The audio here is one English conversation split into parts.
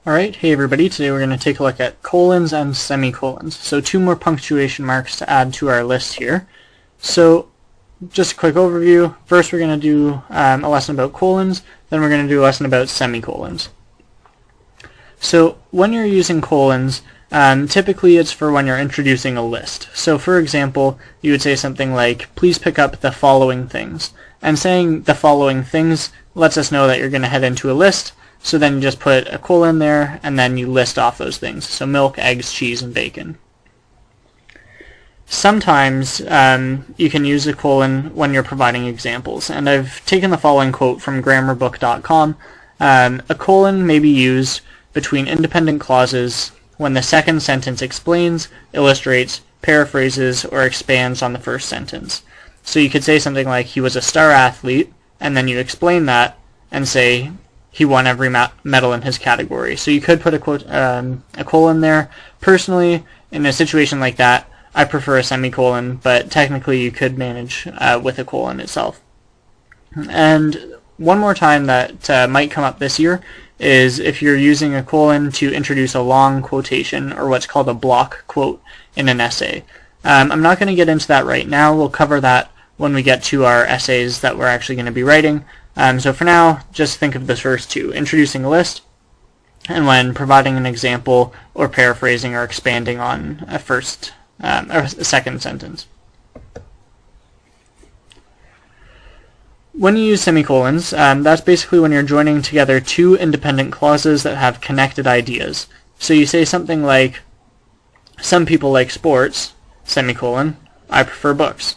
Alright, hey everybody, today we're going to take a look at colons and semicolons. So two more punctuation marks to add to our list here. So just a quick overview. First we're going to do a lesson about colons, then we're going to do a lesson about semicolons. So when you're using colons, typically it's for when you're introducing a list. So for example, you would say something like, please pick up the following things. And saying the following things lets us know that you're going to head into a list. So then you just put a colon there, and then you list off those things. So milk, eggs, cheese, and bacon. Sometimes you can use a colon when you're providing examples. And I've taken the following quote from grammarbook.com. A colon may be used between independent clauses when the second sentence explains, illustrates, paraphrases, or expands on the first sentence. So you could say something like, he was a star athlete, and then you explain that and say, he won every medal in his category. So you could put a colon there. Personally, in a situation like that, I prefer a semicolon, but technically you could manage with a colon itself. And one more time that might come up this year is if you're using a colon to introduce a long quotation, or what's called a block quote in an essay. I'm not going to get into that right now. We'll cover that when we get to our essays that we're actually going to be writing. So for now, just think of the first two, introducing a list, and when providing an example or paraphrasing or expanding on a second sentence. When you use semicolons, that's basically when you're joining together two independent clauses that have connected ideas. So you say something like, some people like sports, semicolon, I prefer books.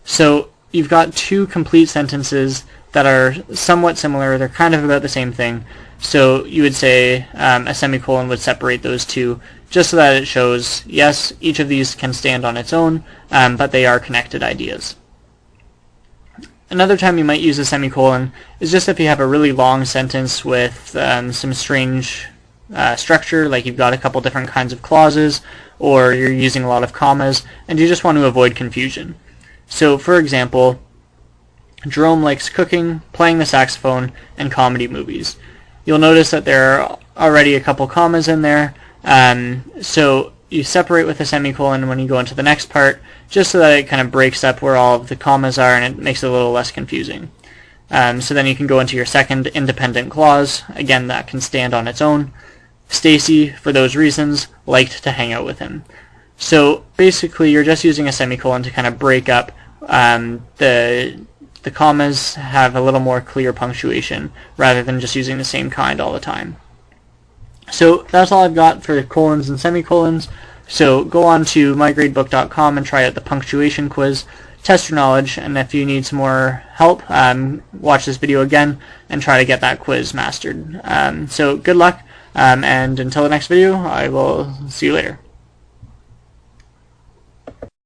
So you've got two complete sentences that are somewhat similar. They're kind of about the same thing. So you would say a semicolon would separate those two just so that it shows, yes, each of these can stand on its own, but they are connected ideas. Another time you might use a semicolon is just if you have a really long sentence with some strange structure, like you've got a couple different kinds of clauses, or you're using a lot of commas, and you just want to avoid confusion. So for example, Jerome likes cooking, playing the saxophone, and comedy movies. You'll notice that there are already a couple commas in there, so you separate with a semicolon when you go into the next part, just so that it kind of breaks up where all of the commas are and it makes it a little less confusing. So then you can go into your second independent clause. Again, that can stand on its own. Stacy, for those reasons, liked to hang out with him. So basically you're just using a semicolon to kind of break up the commas, have a little more clear punctuation rather than just using the same kind all the time. So that's all I've got for colons and semicolons. So go on to mygradebook.com and try out the punctuation quiz, test your knowledge, and if you need some more help, watch this video again and try to get that quiz mastered. So good luck, and until the next video, I will see you later.